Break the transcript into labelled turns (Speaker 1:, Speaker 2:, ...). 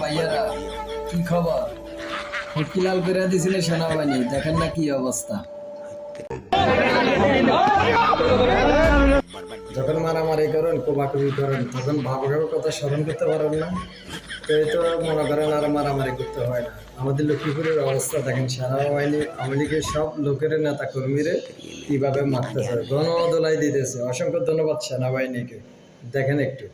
Speaker 1: ভাইয়ারা কি খবর? কি লাল করে দিয়েছিল সেনাবাহিনী, দেখেন না কি অবস্থা।
Speaker 2: যখন মারামারি করেন কোবাকুবি করেন তখন ভাবের কথা স্মরণ করতে পারেন না। তো এই তো মনে করেন আর মারামারি করতে হয় না। আমাদের লক্ষ্মীপুরের অবস্থা দেখেন, সেনাবাহিনী আওয়ামী লীগের সব লোকের নেতা কর্মীরা কিভাবে মারতেছে, গণদোলাই দিতেছে। অসংখ্য ধন্যবাদ সেনাবাহিনীকে। দেখেন একটু